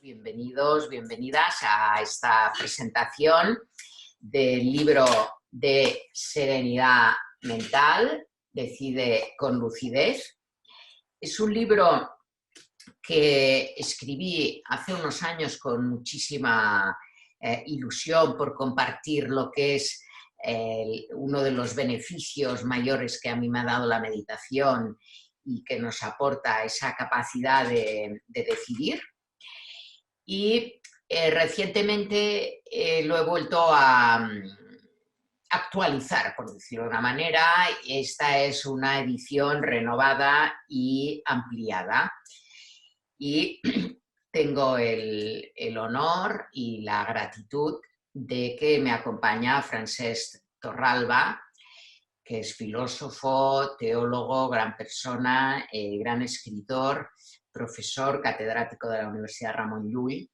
bienvenidos, bienvenidas a esta presentación del libro de Serenidad Mental, Decide con lucidez. Es un libro que escribí hace unos años con muchísima ilusión por compartir lo que es uno de los beneficios mayores que a mí me ha dado la meditación y que nos aporta esa capacidad de decidir. Y recientemente lo he vuelto a actualizar, por decirlo de una manera. Esta es una edición renovada y ampliada. Y tengo el honor y la gratitud de que me acompaña Francesc Torralba, que es filósofo, teólogo, gran persona, gran escritor, profesor catedrático de la Universidad Ramon Llull,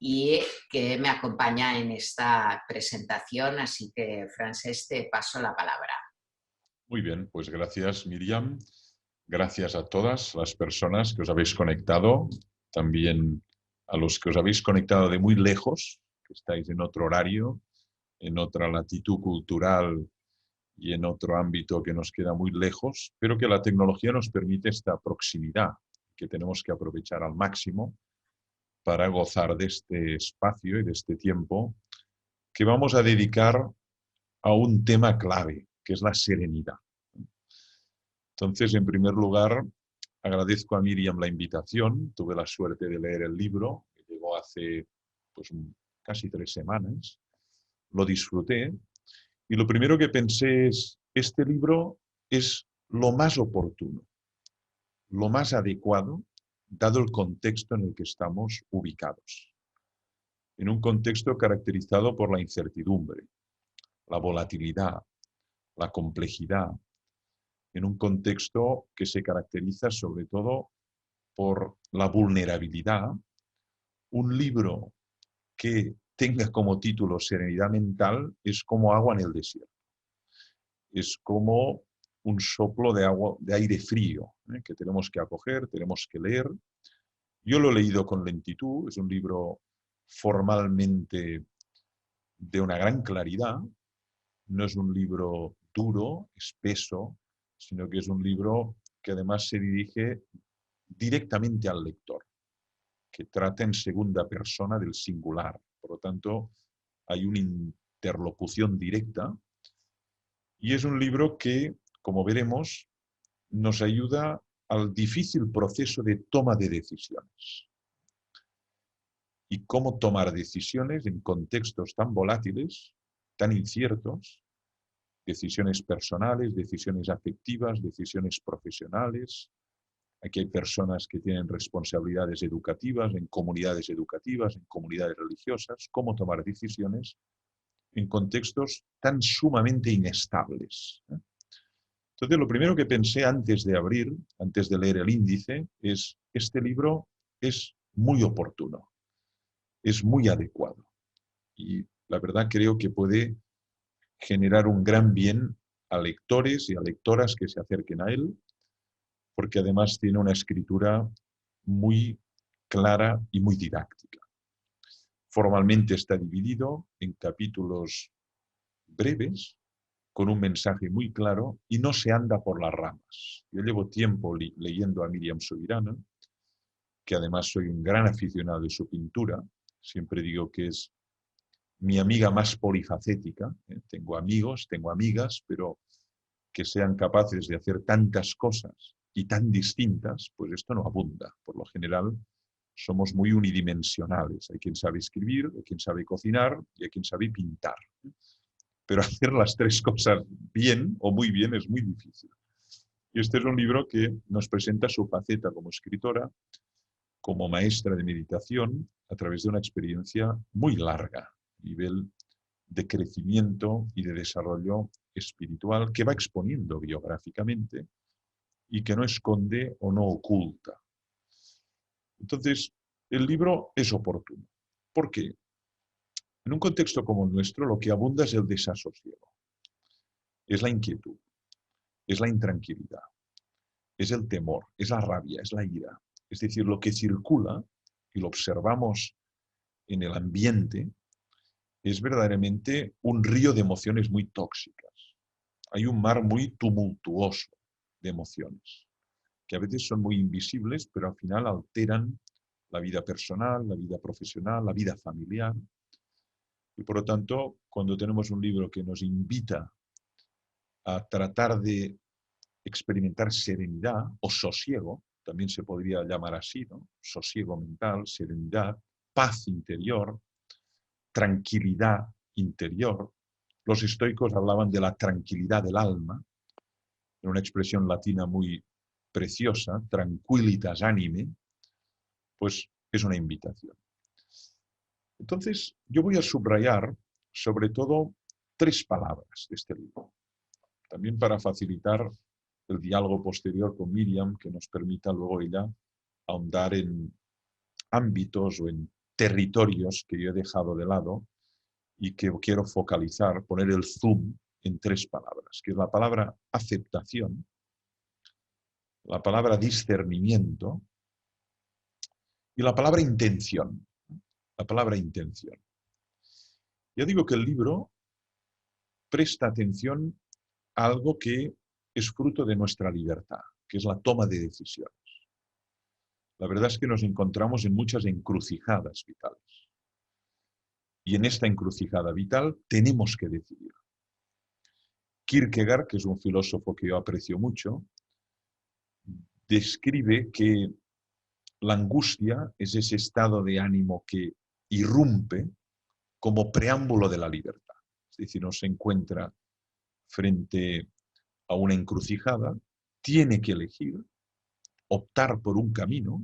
y que me acompaña en esta presentación. Así que, Francesc, te paso la palabra. Muy bien, pues gracias, Miriam. Gracias a todas las personas que os habéis conectado, también a los que os habéis conectado de muy lejos, que estáis en otro horario, en otra latitud cultural y en otro ámbito que nos queda muy lejos, pero que la tecnología nos permite esta proximidad que tenemos que aprovechar al máximo para gozar de este espacio y de este tiempo que vamos a dedicar a un tema clave, que es la serenidad. Entonces, en primer lugar, agradezco a Miriam la invitación. Tuve la suerte de leer el libro, que llegó hace pues, casi 3 semanas. Lo disfruté. Y lo primero que pensé es, este libro es lo más oportuno, lo más adecuado, dado el contexto en el que estamos ubicados. En un contexto caracterizado por la incertidumbre, la volatilidad, la complejidad, en un contexto que se caracteriza sobre todo por la vulnerabilidad. Un libro que tenga como título Serenidad Mental es como agua en el desierto. Es como un soplo de agua, de aire frío, que tenemos que acoger, tenemos que leer. Yo lo he leído con lentitud, es un libro formalmente de una gran claridad, no es un libro duro, espeso, sino que es un libro que además se dirige directamente al lector, que trata en segunda persona del singular. Por lo tanto, hay una interlocución directa y es un libro que, como veremos, nos ayuda al difícil proceso de toma de decisiones. Y cómo tomar decisiones en contextos tan volátiles, tan inciertos, decisiones personales, decisiones afectivas, decisiones profesionales. Aquí hay personas que tienen responsabilidades educativas, en comunidades educativas, en comunidades religiosas, cómo tomar decisiones en contextos tan sumamente inestables. Entonces, lo primero que pensé antes de abrir, antes de leer el índice, es, este libro es muy oportuno, es muy adecuado. Y la verdad creo que puede generar un gran bien a lectores y a lectoras que se acerquen a él, porque además tiene una escritura muy clara y muy didáctica. Formalmente está dividido en capítulos breves, con un mensaje muy claro, y no se anda por las ramas. Yo llevo tiempo leyendo a Miriam Subirana, que además soy un gran aficionado de su pintura. Siempre digo que es mi amiga más polifacética. Tengo amigos, tengo amigas, pero que sean capaces de hacer tantas cosas y tan distintas, pues esto no abunda. Por lo general, somos muy unidimensionales. Hay quien sabe escribir, hay quien sabe cocinar y hay quien sabe pintar. Pero hacer las 3 cosas bien o muy bien es muy difícil. Y este es un libro que nos presenta su faceta como escritora, como maestra de meditación, a través de una experiencia muy larga, a nivel de crecimiento y de desarrollo espiritual, que va exponiendo biográficamente y que no esconde o no oculta. Entonces, el libro es oportuno. ¿Por qué? En un contexto como el nuestro, lo que abunda es el desasosiego, es la inquietud, es la intranquilidad, es el temor, es la rabia, es la ira. Es decir, lo que circula y lo observamos en el ambiente, es verdaderamente un río de emociones muy tóxicas. Hay un mar muy tumultuoso de emociones, que a veces son muy invisibles, pero al final alteran la vida personal, la vida profesional, la vida familiar. Y por lo tanto, cuando tenemos un libro que nos invita a tratar de experimentar serenidad o sosiego, también se podría llamar así, ¿no? Sosiego mental, serenidad, paz interior, tranquilidad interior. Los estoicos hablaban de la tranquilidad del alma, en una expresión latina muy preciosa, tranquilitas anime, pues es una invitación. Entonces, yo voy a subrayar sobre todo 3 palabras de este libro, también para facilitar el diálogo posterior con Miriam, que nos permita luego ella ahondar en ámbitos o en territorios que yo he dejado de lado y que quiero focalizar, poner el zoom en 3 palabras, que es la palabra aceptación, la palabra discernimiento y la palabra intención. La palabra intención. Ya digo que el libro presta atención a algo que es fruto de nuestra libertad, que es la toma de decisiones. La verdad es que nos encontramos en muchas encrucijadas vitales. Y en esta encrucijada vital tenemos que decidir. Kierkegaard, que es un filósofo que yo aprecio mucho, describe que la angustia es ese estado de ánimo que irrumpe como preámbulo de la libertad. Es decir, uno se encuentra frente a una encrucijada, tiene que elegir, optar por un camino,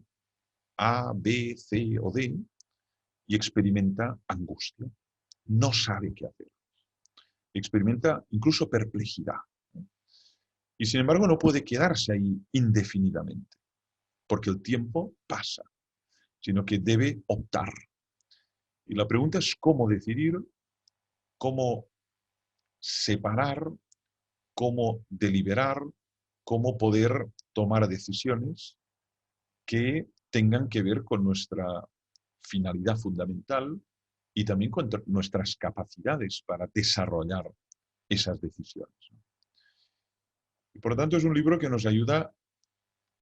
A, B, C o D, y experimenta angustia. No sabe qué hacer. Experimenta incluso perplejidad. Y sin embargo no puede quedarse ahí indefinidamente, porque el tiempo pasa, sino que debe optar. Y la pregunta es cómo decidir, cómo separar, cómo deliberar, cómo poder tomar decisiones que tengan que ver con nuestra finalidad fundamental y también con nuestras capacidades para desarrollar esas decisiones. Y por lo tanto es un libro que nos ayuda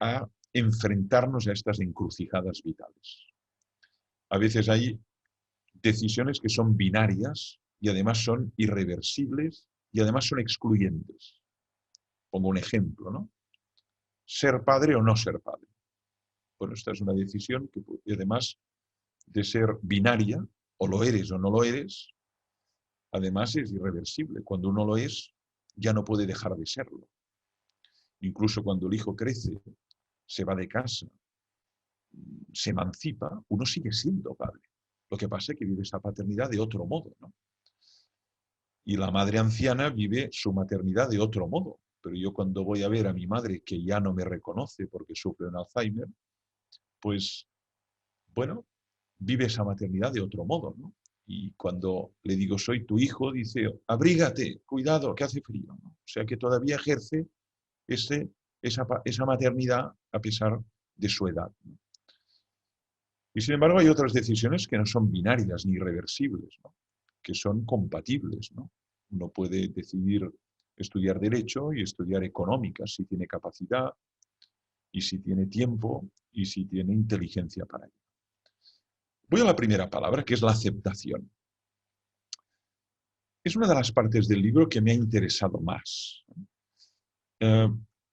a enfrentarnos a estas encrucijadas vitales. A veces hay decisiones que son binarias y además son irreversibles y además son excluyentes. Pongo un ejemplo, ¿no? Ser padre o no ser padre. Bueno, esta es una decisión que además de ser binaria, o lo eres o no lo eres, además es irreversible. Cuando uno lo es, ya no puede dejar de serlo. Incluso cuando el hijo crece, se va de casa, se emancipa, uno sigue siendo padre. Lo que pasa es que vive esa paternidad de otro modo, ¿no? Y la madre anciana vive su maternidad de otro modo. Pero yo cuando voy a ver a mi madre, que ya no me reconoce porque sufre un Alzheimer, pues, bueno, vive esa maternidad de otro modo, ¿no? Y cuando le digo, soy tu hijo, dice, abrígate, cuidado, que hace frío, ¿no? O sea que todavía ejerce esa maternidad a pesar de su edad, ¿no? Y sin embargo hay otras decisiones que no son binarias ni irreversibles, ¿no? Que son compatibles, ¿no? Uno puede decidir estudiar Derecho y estudiar Económicas si tiene capacidad y si tiene tiempo y si tiene inteligencia para ello. Voy a la primera palabra, que es la aceptación. Es una de las partes del libro que me ha interesado más.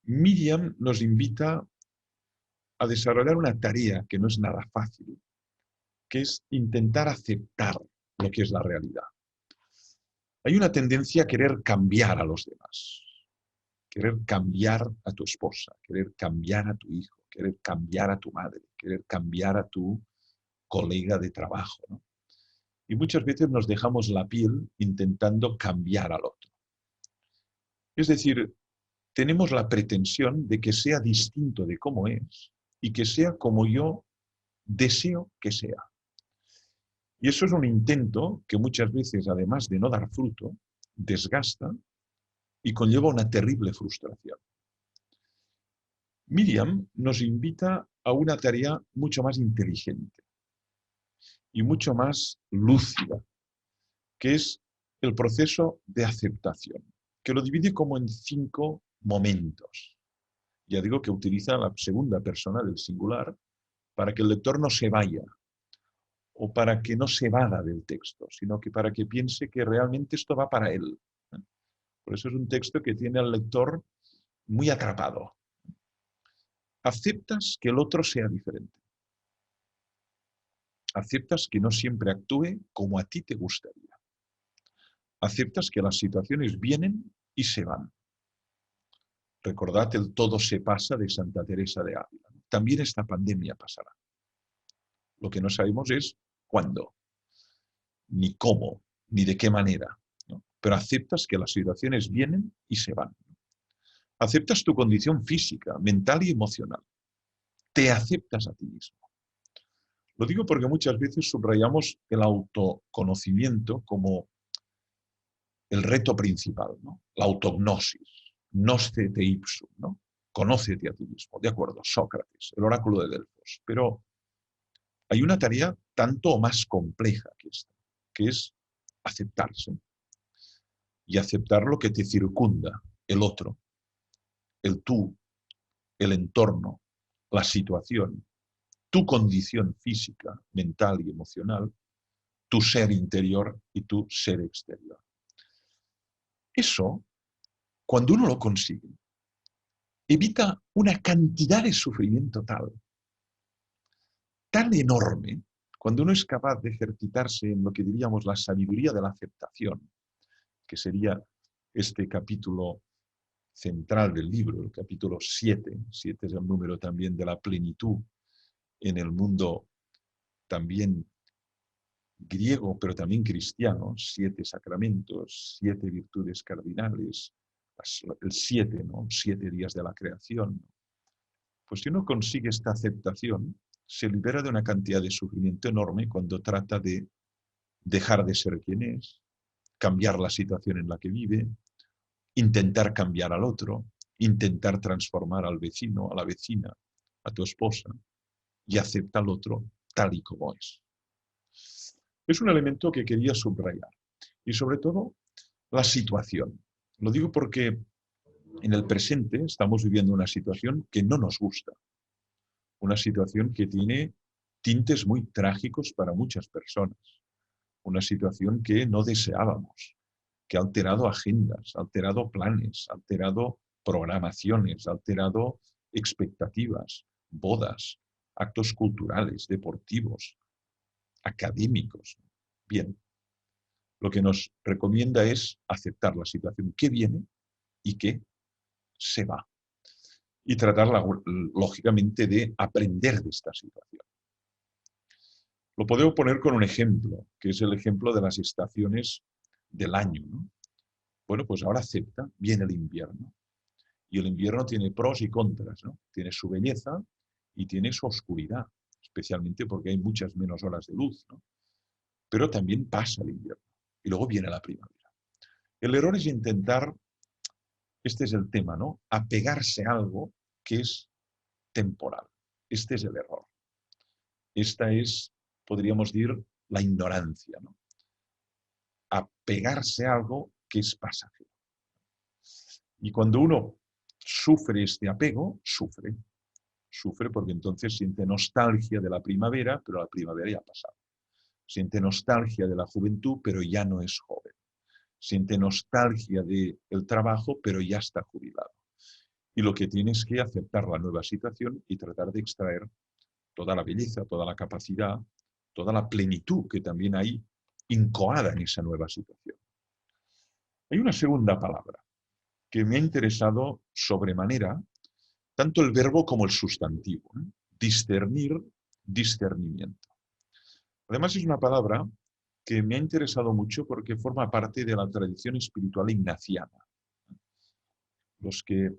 Miriam nos invita a desarrollar una tarea que no es nada fácil, que es intentar aceptar lo que es la realidad. Hay una tendencia a querer cambiar a los demás, querer cambiar a tu esposa, querer cambiar a tu hijo, querer cambiar a tu madre, querer cambiar a tu colega de trabajo, ¿no? Y muchas veces nos dejamos la piel intentando cambiar al otro. Es decir, tenemos la pretensión de que sea distinto de cómo es y que sea como yo deseo que sea. Y eso es un intento que muchas veces, además de no dar fruto, desgasta y conlleva una terrible frustración. Miriam nos invita a una tarea mucho más inteligente. y mucho más lúcida, que es el proceso de aceptación, que lo divide como en 5 momentos. Ya digo que utiliza la segunda persona del singular para que el lector no se vaya o para que no se vada del texto, sino que para que piense que realmente esto va para él. Por eso es un texto que tiene al lector muy atrapado. Aceptas que el otro sea diferente. Aceptas que no siempre actúe como a ti te gustaría. Aceptas que las situaciones vienen y se van. Recordad el todo se pasa de Santa Teresa de Ávila. También esta pandemia pasará. Lo que no sabemos es cuándo, ni cómo, ni de qué manera, ¿no? Pero aceptas que las situaciones vienen y se van. Aceptas tu condición física, mental y emocional. Te aceptas a ti mismo. Lo digo porque muchas veces subrayamos el autoconocimiento como el reto principal, ¿no? La autognosis, gnóscete ipsum, ¿no? Conócete a ti mismo, de acuerdo, Sócrates, el oráculo de Delfos. Pero hay una tarea tanto o más compleja que esta, que es aceptarse y aceptar lo que te circunda, el otro, el tú, el entorno, la situación, tu condición física, mental y emocional, tu ser interior y tu ser exterior. Eso, cuando uno lo consigue, evita una cantidad de sufrimiento tan enorme, cuando uno es capaz de ejercitarse en lo que diríamos la sabiduría de la aceptación, que sería este capítulo central del libro, el capítulo 7. 7 es el número también de la plenitud en el mundo también griego, pero también cristiano, 7 sacramentos, 7 virtudes cardinales, el 7, ¿no? 7 días de la creación. Pues si uno consigue esta aceptación, se libera de una cantidad de sufrimiento enorme cuando trata de dejar de ser quien es, cambiar la situación en la que vive, intentar cambiar al otro, intentar transformar al vecino, a la vecina, a tu esposa, y acepta al otro tal y como es. Es un elemento que quería subrayar. Y sobre todo, la situación. Lo digo porque en el presente estamos viviendo una situación que no nos gusta. Una situación que tiene tintes muy trágicos para muchas personas. Una situación que no deseábamos, que ha alterado agendas, ha alterado planes, ha alterado programaciones, ha alterado expectativas, bodas, actos culturales, deportivos, académicos. Bien, lo que nos recomienda es aceptar la situación que viene y que se va. Y tratar, lógicamente, de aprender de esta situación. Lo podemos poner con un ejemplo, que es el ejemplo de las estaciones del año, ¿no? Bueno, pues ahora acepta, viene el invierno. Y el invierno tiene pros y contras, ¿no? Tiene su belleza y tiene su oscuridad, especialmente porque hay muchas menos horas de luz, ¿no? Pero también pasa el invierno y luego viene la primavera. El error es intentar, este es el tema, ¿no? Apegarse a algo que es temporal. Este es el error. Esta es, podríamos decir, la ignorancia, ¿no? Apegarse a algo que es pasajero. Y cuando uno sufre este apego, sufre porque entonces siente nostalgia de la primavera, pero la primavera ya ha pasado. Siente nostalgia de la juventud, pero ya no es joven. Siente nostalgia del trabajo, pero ya está jubilado. Y lo que tiene es que aceptar la nueva situación y tratar de extraer toda la belleza, toda la capacidad, toda la plenitud que también hay incoada en esa nueva situación. Hay una segunda palabra que me ha interesado sobremanera, tanto el verbo como el sustantivo. Discernir, discernimiento. Además es una palabra que me ha interesado mucho porque forma parte de la tradición espiritual ignaciana. Los que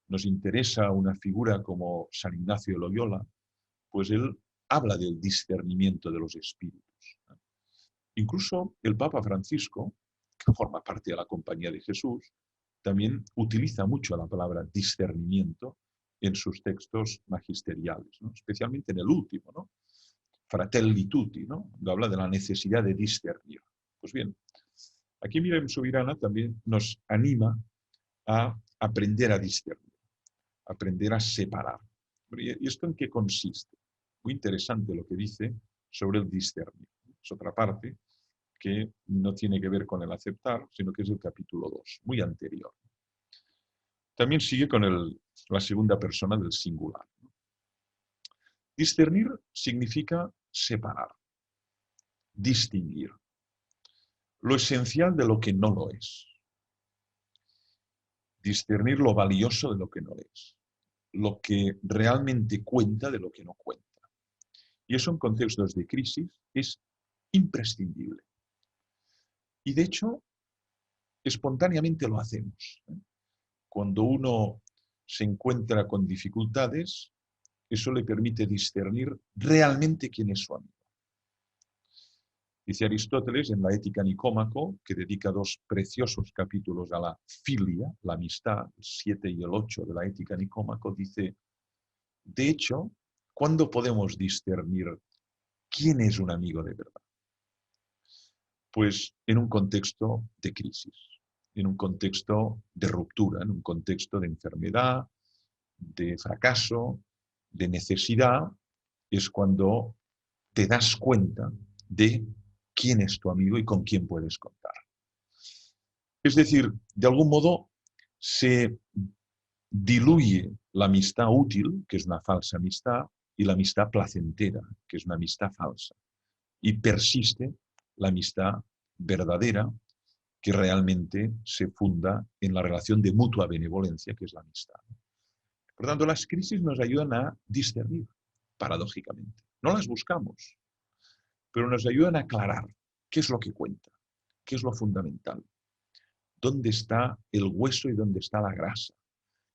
nos interesa una figura como San Ignacio de Loyola, pues él habla del discernimiento de los espíritus. Incluso el Papa Francisco, que forma parte de la Compañía de Jesús, también utiliza mucho la palabra discernimiento en sus textos magisteriales, ¿no? Especialmente en el último, ¿no? Fratelli Tutti, ¿no? Cuando habla de la necesidad de discernir. Pues bien, aquí Miriam Subirana también nos anima a aprender a discernir, aprender a separar. ¿Y esto en qué consiste? Muy interesante lo que dice sobre el discernir. Es otra parte que no tiene que ver con el aceptar, sino que es el capítulo 2, muy anterior. También sigue con la segunda persona del singular. Discernir significa separar, distinguir lo esencial de lo que no lo es. Discernir lo valioso de lo que no es, lo que realmente cuenta de lo que no cuenta. Y eso en contextos de crisis es imprescindible. Y de hecho, espontáneamente lo hacemos. Cuando uno se encuentra con dificultades, eso le permite discernir realmente quién es su amigo. Dice Aristóteles en la Ética Nicómaco, que dedica 2 preciosos capítulos a la filia, la amistad, el 7 y el 8 de la Ética Nicómaco, dice, de hecho, ¿cuándo podemos discernir quién es un amigo de verdad? Pues en un contexto de crisis, en un contexto de ruptura, en un contexto de enfermedad, de fracaso, de necesidad, es cuando te das cuenta de quién es tu amigo y con quién puedes contar. Es decir, de algún modo se diluye la amistad útil, que es una falsa amistad, y la amistad placentera, que es una amistad falsa. Y persiste la amistad verdadera, que realmente se funda en la relación de mutua benevolencia, que es la amistad. Por tanto, las crisis nos ayudan a discernir, paradójicamente. No las buscamos, pero nos ayudan a aclarar qué es lo que cuenta, qué es lo fundamental, dónde está el hueso y dónde está la grasa,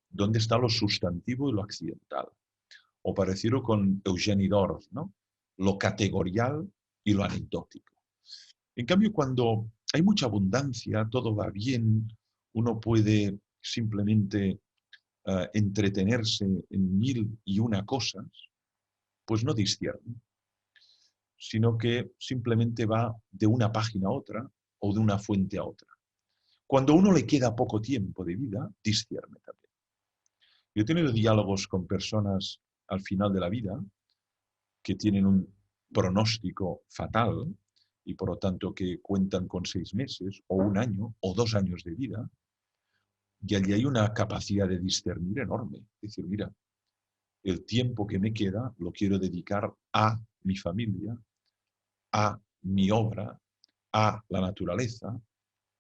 dónde está lo sustantivo y lo accidental. O parecido con Eugeni Dors, ¿no? Lo categorial y lo anecdótico. En cambio, cuando hay mucha abundancia, todo va bien, uno puede simplemente entretenerse en 1001 cosas, pues no discierne, sino que simplemente va de una página a otra o de una fuente a otra. Cuando a uno le queda poco tiempo de vida, discierne también. Yo he tenido diálogos con personas al final de la vida que tienen un pronóstico fatal y por lo tanto que cuentan con 6 meses o 1 año o 2 años de vida, y allí hay una capacidad de discernir enorme. Es decir, mira, el tiempo que me queda lo quiero dedicar a mi familia, a mi obra, a la naturaleza,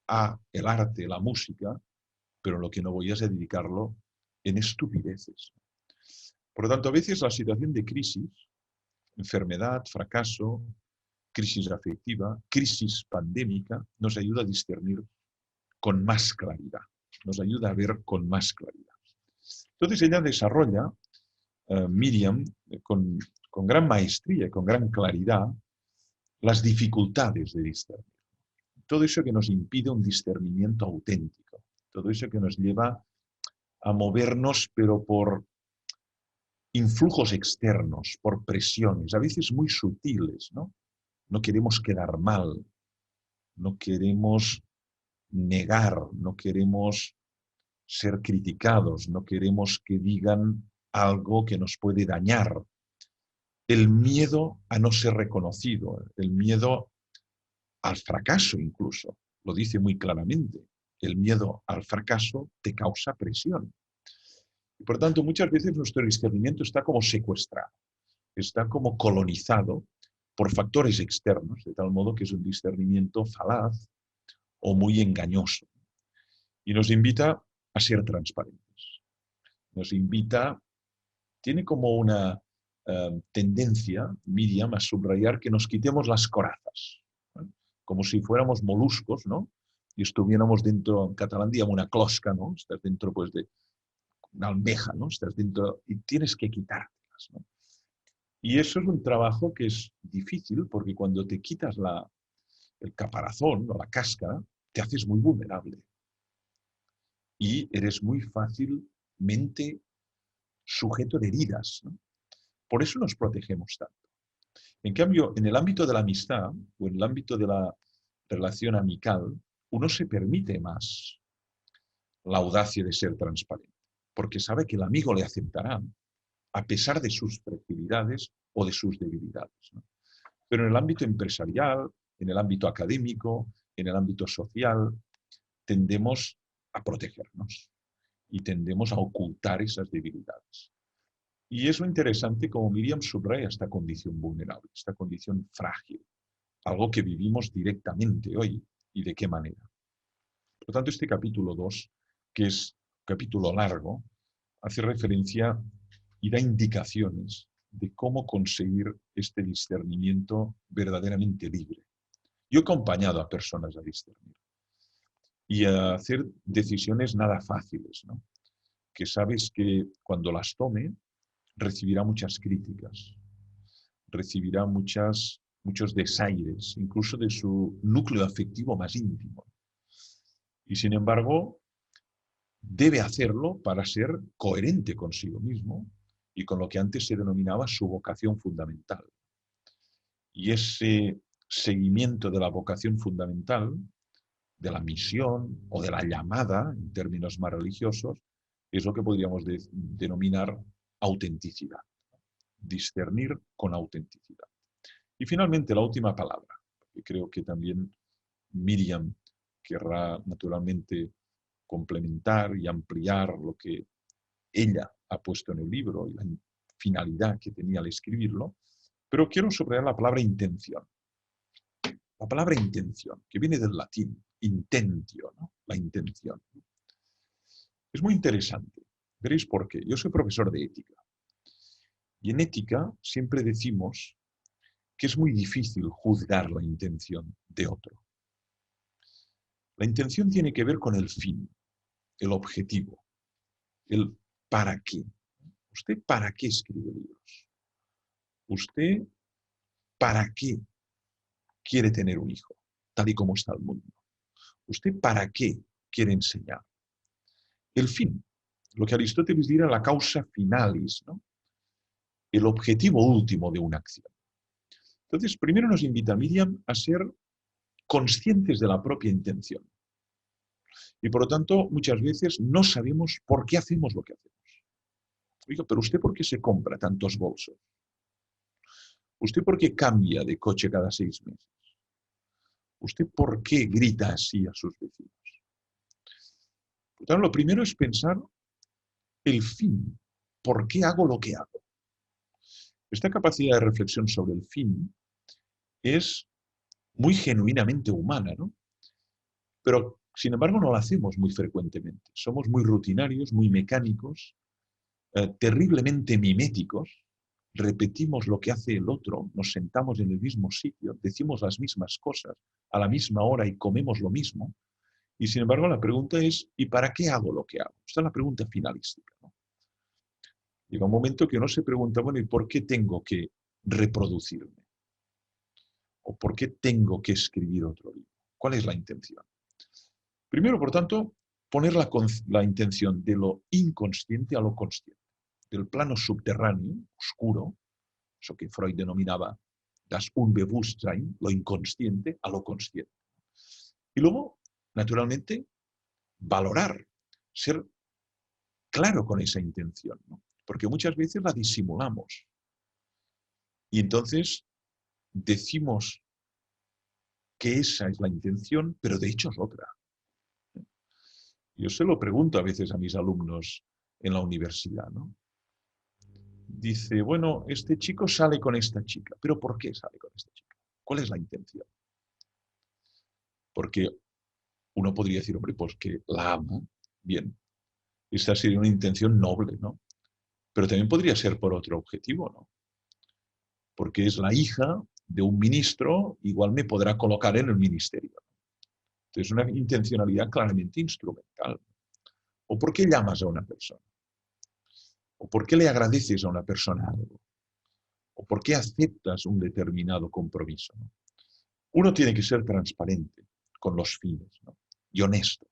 a el arte, la música, pero lo que no voy es a dedicarlo en estupideces. Por lo tanto, a veces la situación de crisis, enfermedad, fracaso, crisis afectiva, crisis pandémica, nos ayuda a discernir con más claridad, nos ayuda a ver con más claridad. Entonces ella desarrolla, Miriam, con gran maestría y con gran claridad, las dificultades de discernir. Todo eso que nos impide un discernimiento auténtico, todo eso que nos lleva a movernos, pero por influjos externos, por presiones, a veces muy sutiles, ¿no? No queremos quedar mal, no queremos negar, no queremos ser criticados, no queremos que digan algo que nos puede dañar. El miedo a no ser reconocido, el miedo al fracaso incluso, lo dice muy claramente. El miedo al fracaso te causa presión. Y por tanto, muchas veces nuestro discernimiento está como secuestrado, está como colonizado por factores externos, de tal modo que es un discernimiento falaz o muy engañoso. Y nos invita a ser transparentes. Nos invita, tiene como una tendencia, Miriam, a subrayar que nos quitemos las corazas, ¿no? Como si fuéramos moluscos, ¿no? Y estuviéramos dentro, en catalán digamos una closca, ¿no? Estás dentro pues de una almeja, ¿no? Estás dentro y tienes que quitártelas, ¿no? Y eso es un trabajo que es difícil porque cuando te quitas el caparazón o la cáscara, te haces muy vulnerable. Y eres muy fácilmente sujeto de heridas, ¿no? Por eso nos protegemos tanto. En cambio, en el ámbito de la amistad o en el ámbito de la relación amical, uno se permite más la audacia de ser transparente, porque sabe que el amigo le aceptará a pesar de sus fragilidades o de sus debilidades, ¿no? Pero en el ámbito empresarial, en el ámbito académico, en el ámbito social, tendemos a protegernos y tendemos a ocultar esas debilidades. Y es lo interesante como Miriam subraya esta condición vulnerable, esta condición frágil, algo que vivimos directamente hoy y de qué manera. Por lo tanto, este capítulo 2, que es un capítulo largo, hace referencia y da indicaciones de cómo conseguir este discernimiento verdaderamente libre. Yo he acompañado a personas a discernir y a hacer decisiones nada fáciles, ¿no? Que sabes que cuando las tome recibirá muchas críticas, recibirá muchos desaires, incluso de su núcleo afectivo más íntimo. Y sin embargo, debe hacerlo para ser coherente consigo mismo y con lo que antes se denominaba su vocación fundamental. Y ese seguimiento de la vocación fundamental, de la misión o de la llamada, en términos más religiosos, es lo que podríamos denominar autenticidad. Discernir con autenticidad. Y finalmente la última palabra, que creo que también Miriam querrá naturalmente complementar y ampliar lo que ella ha puesto en el libro y la finalidad que tenía al escribirlo, pero quiero subrayar la palabra intención. La palabra intención, que viene del latín, intentio, ¿no? La intención. Es muy interesante. Veréis por qué. Yo soy profesor de ética. Y en ética siempre decimos que es muy difícil juzgar la intención de otro. La intención tiene que ver con el fin, el objetivo, el para qué. ¿Usted para qué escribe libros? ¿Usted para qué quiere tener un hijo, tal y como está el mundo? ¿Usted para qué quiere enseñar? El fin, lo que Aristóteles diría la causa finalis, ¿no? El objetivo último de una acción. Entonces, primero nos invita Miriam a ser conscientes de la propia intención. Y por lo tanto, muchas veces no sabemos por qué hacemos lo que hacemos. Oiga, pero ¿usted por qué se compra tantos bolsos? ¿Usted por qué cambia de coche cada 6 meses? ¿Usted por qué grita así a sus vecinos? Por tanto, lo primero es pensar el fin. ¿Por qué hago lo que hago? Esta capacidad de reflexión sobre el fin es muy genuinamente humana, ¿no? Pero, sin embargo, no la hacemos muy frecuentemente. Somos muy rutinarios, muy mecánicos, terriblemente miméticos. Repetimos lo que hace el otro, nos sentamos en el mismo sitio, decimos las mismas cosas a la misma hora y comemos lo mismo. Y sin embargo la pregunta es, ¿y para qué hago lo que hago? Esta es la pregunta finalística, ¿no? Llega un momento que uno se pregunta, bueno, ¿y por qué tengo que reproducirme? ¿O por qué tengo que escribir otro libro? ¿Cuál es la intención? Primero, por tanto, poner la intención de lo inconsciente a lo consciente, del plano subterráneo, oscuro, eso que Freud denominaba das Unbewusstsein, lo inconsciente a lo consciente. Y luego, naturalmente, valorar, ser claro con esa intención, ¿no? Porque muchas veces la disimulamos. Y entonces decimos que esa es la intención, pero de hecho es otra. Yo se lo pregunto a veces a mis alumnos en la universidad, ¿no? Dice, bueno, este chico sale con esta chica, pero ¿por qué sale con esta chica? ¿Cuál es la intención? Porque uno podría decir, hombre, pues que la ama, bien. Esta sería una intención noble, ¿no? Pero también podría ser por otro objetivo, ¿no? Porque es la hija de un ministro, igual me podrá colocar en el ministerio. Entonces, una intencionalidad claramente instrumental. ¿O por qué llamas a una persona? ¿O por qué le agradeces a una persona algo? ¿O por qué aceptas un determinado compromiso, ¿no? Uno tiene que ser transparente con los fines, ¿no? Y honesto.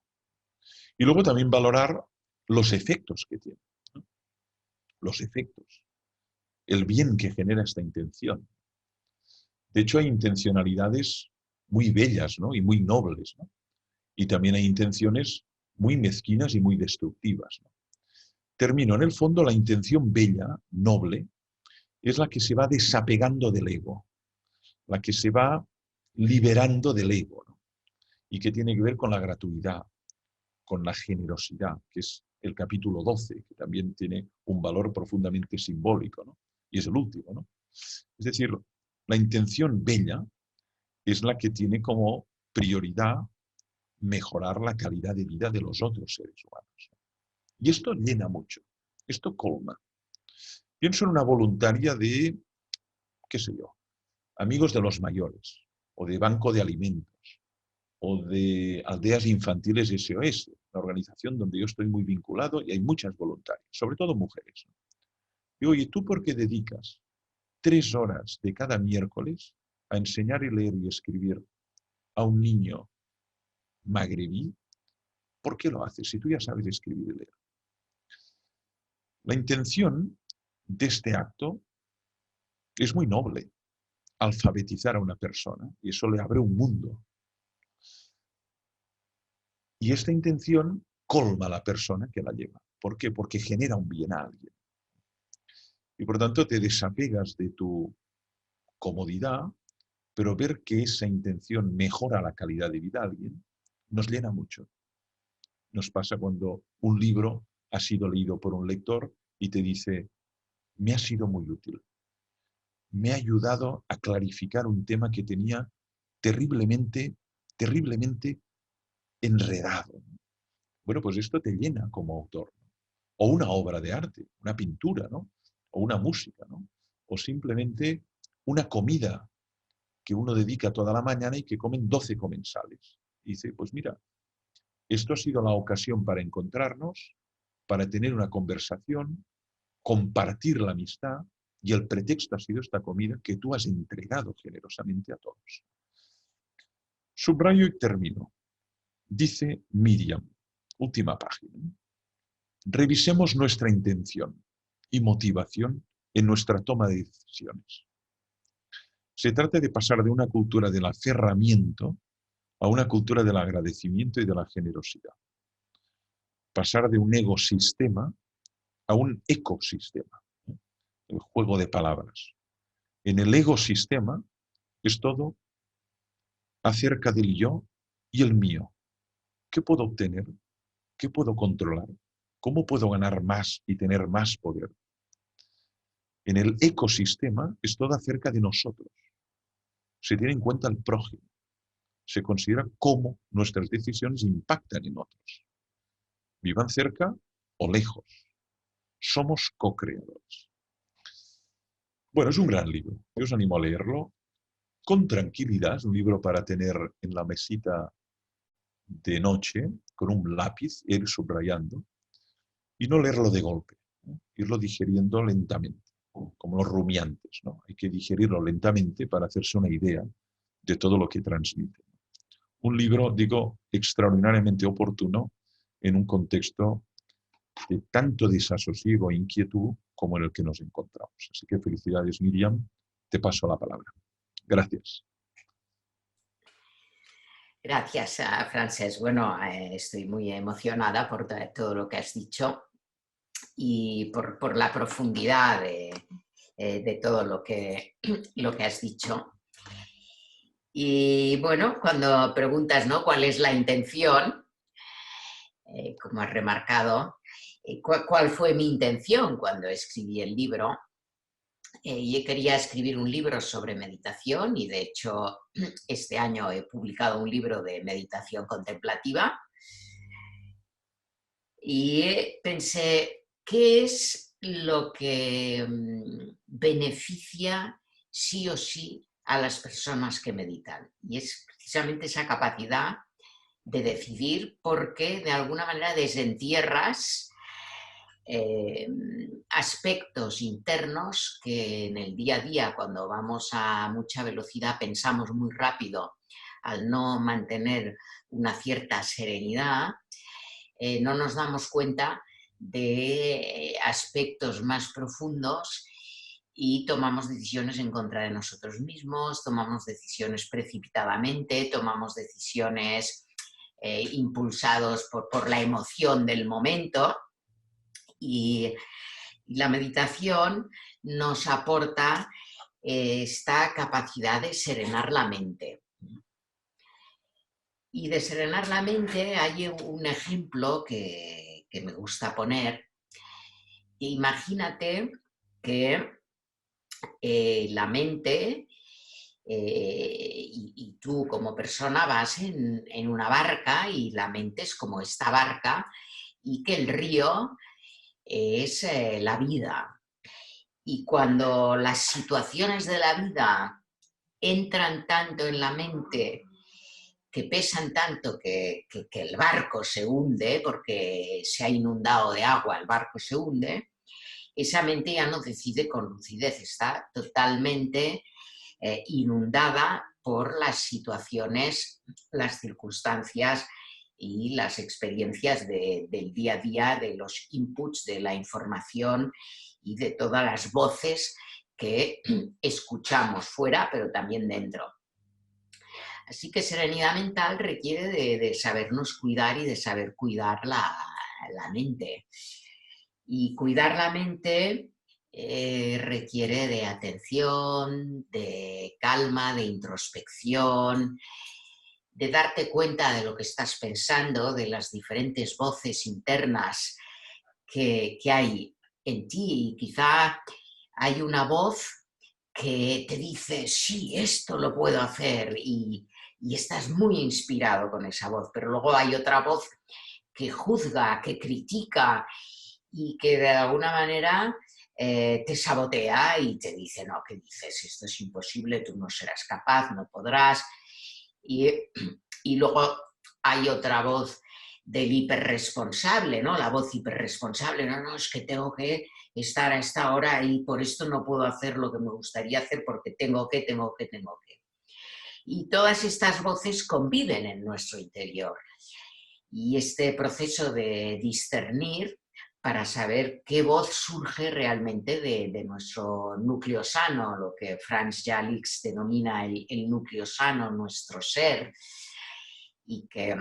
Y luego también valorar los efectos que tiene, ¿no? Los efectos, el bien que genera esta intención. De hecho, hay intencionalidades muy bellas, ¿no? Y muy nobles, ¿no? Y también hay intenciones muy mezquinas y muy destructivas, ¿no? Termino. En el fondo, la intención bella, noble, es la que se va desapegando del ego, la que se va liberando del ego, ¿no? Y que tiene que ver con la gratuidad, con la generosidad, que es el capítulo 12, que también tiene un valor profundamente simbólico, ¿no? Y es el último, ¿no? Es decir, la intención bella es la que tiene como prioridad mejorar la calidad de vida de los otros seres humanos. Y esto llena mucho, esto colma. Pienso en una voluntaria de, qué sé yo, amigos de los mayores, o de banco de alimentos, o de aldeas infantiles SOS, una organización donde yo estoy muy vinculado y hay muchas voluntarias, sobre todo mujeres. Digo, ¿y tú por qué dedicas 3 horas de cada miércoles a enseñar y leer y escribir a un niño magrebí? ¿Por qué lo haces si tú ya sabes escribir y leer? La intención de este acto es muy noble, alfabetizar a una persona, y eso le abre un mundo. Y esta intención colma a la persona que la lleva. ¿Por qué? Porque genera un bien a alguien. Y por tanto te desapegas de tu comodidad, pero ver que esa intención mejora la calidad de vida a alguien nos llena mucho. Nos pasa cuando un libro ha sido leído por un lector y te dice, me ha sido muy útil, me ha ayudado a clarificar un tema que tenía terriblemente, terriblemente enredado. Bueno, pues esto te llena como autor, ¿no? O una obra de arte, una pintura, ¿no? O una música, ¿no? O simplemente una comida que uno dedica toda la mañana y que comen 12 comensales. Y dice, pues mira, esto ha sido la ocasión para encontrarnos, para tener una conversación, compartir la amistad, y el pretexto ha sido esta comida que tú has entregado generosamente a todos. Subrayo y termino. Dice Miriam, última página. Revisemos nuestra intención y motivación en nuestra toma de decisiones. Se trata de pasar de una cultura del aferramiento a una cultura del agradecimiento y de la generosidad. Pasar de un ecosistema a un ecosistema. El juego de palabras. En el ecosistema es todo acerca del yo y el mío. ¿Qué puedo obtener? ¿Qué puedo controlar? ¿Cómo puedo ganar más y tener más poder? En el ecosistema es todo acerca de nosotros. Se tiene en cuenta el prójimo. Se considera cómo nuestras decisiones impactan en otros. Vivan cerca o lejos. Somos co-creadores. Bueno, es un gran libro. Yo os animo a leerlo con tranquilidad. Es un libro para tener en la mesita de noche, con un lápiz, ir subrayando, y no leerlo de golpe, ¿no? Irlo digiriendo lentamente, como los rumiantes, ¿no? Hay que digerirlo lentamente para hacerse una idea de todo lo que transmite. Un libro, digo, extraordinariamente oportuno en un contexto de tanto desasosiego e inquietud como en el que nos encontramos. Así que felicidades, Miriam. Te paso la palabra. Gracias. Gracias, Francesc. Bueno, estoy muy emocionada por todo lo que has dicho y por la profundidad de todo lo que has dicho. Y bueno, cuando preguntas, ¿no?, cuál es la intención, como has remarcado, ¿cuál fue mi intención cuando escribí el libro? Yo quería escribir un libro sobre meditación y de hecho este año he publicado un libro de meditación contemplativa y pensé, ¿qué es lo que beneficia sí o sí a las personas que meditan? Y es precisamente esa capacidad de decidir, porque de alguna manera desentierras aspectos internos que en el día a día, cuando vamos a mucha velocidad, pensamos muy rápido, al no mantener una cierta serenidad, no nos damos cuenta de aspectos más profundos y tomamos decisiones en contra de nosotros mismos, tomamos decisiones precipitadamente, tomamos decisiones impulsados por la emoción del momento, y la meditación nos aporta esta capacidad de serenar la mente. Y de serenar la mente hay un ejemplo que me gusta poner. Imagínate que la mente y tú como persona vas en una barca y la mente es como esta barca y que el río es la vida. Y cuando las situaciones de la vida entran tanto en la mente, que pesan tanto que el barco se hunde porque se ha inundado de agua, el barco se hunde, esa mente ya no decide con lucidez, está totalmente inundada por las situaciones, las circunstancias y las experiencias del día a día, de los inputs, de la información y de todas las voces que escuchamos fuera, pero también dentro. Así que serenidad mental requiere de sabernos cuidar y de saber cuidar la mente. Y cuidar la mente requiere de atención, de calma, de introspección, de darte cuenta de lo que estás pensando, de las diferentes voces internas que hay en ti. Y quizá hay una voz que te dice, sí, esto lo puedo hacer, y estás muy inspirado con esa voz, pero luego hay otra voz que juzga, que critica y que de alguna manera te sabotea y te dice, no, ¿qué dices? Esto es imposible, tú no serás capaz, no podrás. Y, y luego hay otra voz del hiperresponsable, ¿no? La voz hiperresponsable, no, es que tengo que estar a esta hora y por esto no puedo hacer lo que me gustaría hacer porque tengo que. Y todas estas voces conviven en nuestro interior. Y este proceso de discernir para saber qué voz surge realmente de nuestro núcleo sano, lo que Franz Jalix denomina el núcleo sano, nuestro ser, y que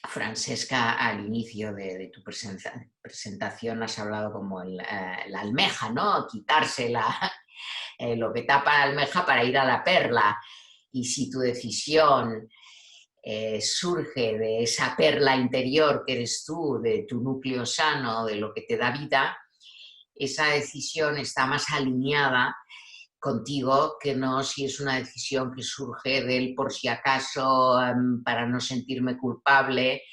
Francesca, al inicio de tu presentación has hablado como la almeja, ¿no? Quitarse lo que tapa la almeja para ir a la perla. Y si tu decisión surge de esa perla interior que eres tú, de tu núcleo sano, de lo que te da vida, esa decisión está más alineada contigo que no si es una decisión que surge del por si acaso, para no sentirme culpable,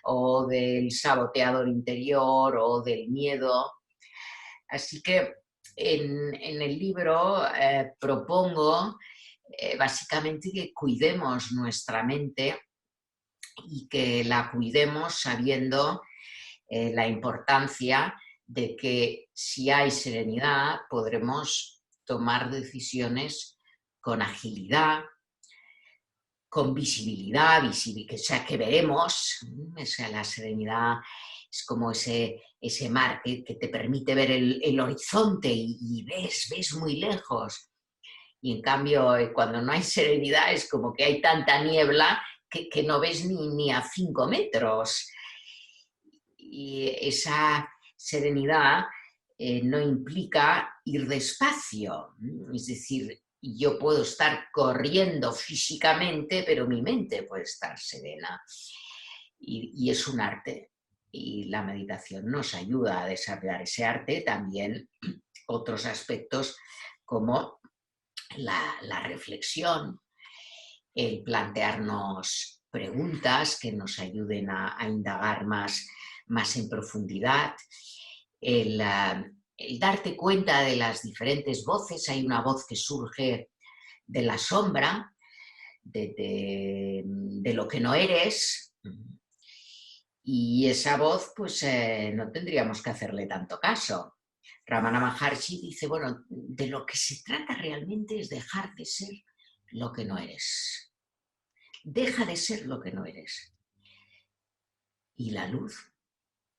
o del saboteador interior o del miedo. Así que en el libro propongo básicamente que cuidemos nuestra mente y que la cuidemos sabiendo la importancia de que si hay serenidad podremos tomar decisiones con agilidad, con visibilidad, o sea, que veremos. O sea, la serenidad es como ese mar que te permite ver el horizonte y ves muy lejos. Y en cambio, cuando no hay serenidad es como que hay tanta niebla que no ves ni a 5 metros. Y esa serenidad no implica ir despacio. Es decir, yo puedo estar corriendo físicamente, pero mi mente puede estar serena. Y es un arte. Y la meditación nos ayuda a desarrollar ese arte. También otros aspectos como la reflexión, el plantearnos preguntas que nos ayuden a indagar más en profundidad, el darte cuenta de las diferentes voces. Hay una voz que surge de la sombra, de lo que no eres, y esa voz pues no tendríamos que hacerle tanto caso. Ramana Maharshi dice, bueno, de lo que se trata realmente es dejar de ser lo que no eres. Deja de ser lo que no eres. Y la luz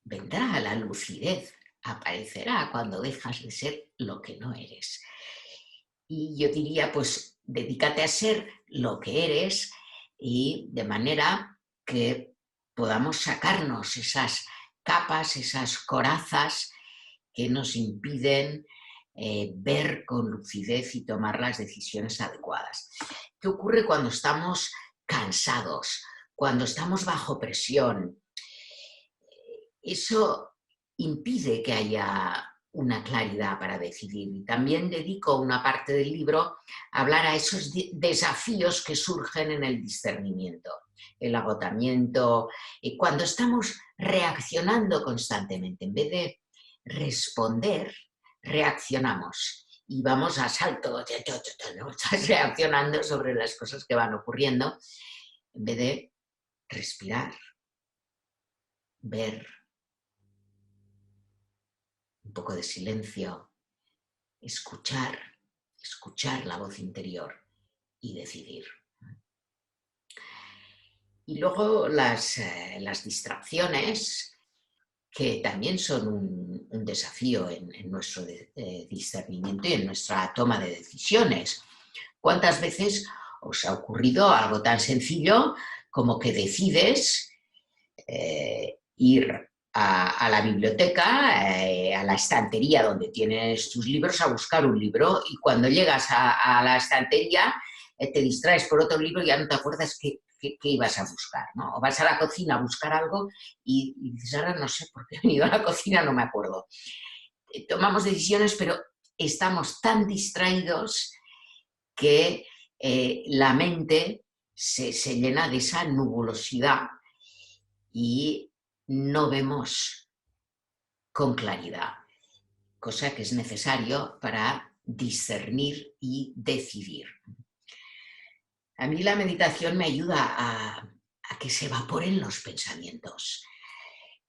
vendrá, la lucidez aparecerá cuando dejas de ser lo que no eres. Y yo diría, pues, dedícate a ser lo que eres y de manera que podamos sacarnos esas capas, esas corazas que nos impiden ver con lucidez y tomar las decisiones adecuadas. ¿Qué ocurre cuando estamos cansados, cuando estamos bajo presión? Eso impide que haya una claridad para decidir. Y también dedico una parte del libro a hablar a esos desafíos que surgen en el discernimiento, el agotamiento, y cuando estamos reaccionando constantemente, en vez de responder, reaccionamos y vamos a salto, ¿no? Estás reaccionando sobre las cosas que van ocurriendo, en vez de respirar, ver, un poco de silencio, escuchar la voz interior y decidir. Y luego las distracciones, que también son un desafío en nuestro discernimiento y en nuestra toma de decisiones. ¿Cuántas veces os ha ocurrido algo tan sencillo como que decides ir a la biblioteca, a la estantería donde tienes tus libros, a buscar un libro, y cuando llegas a la estantería te distraes por otro libro y ya no te acuerdas qué ibas a buscar, ¿no? O vas a la cocina a buscar algo y dices, ahora no sé por qué he venido a la cocina, no me acuerdo. Tomamos decisiones, pero estamos tan distraídos que la mente se llena de esa nubulosidad y no vemos con claridad, cosa que es necesario para discernir y decidir. A mí la meditación me ayuda a que se evaporen los pensamientos,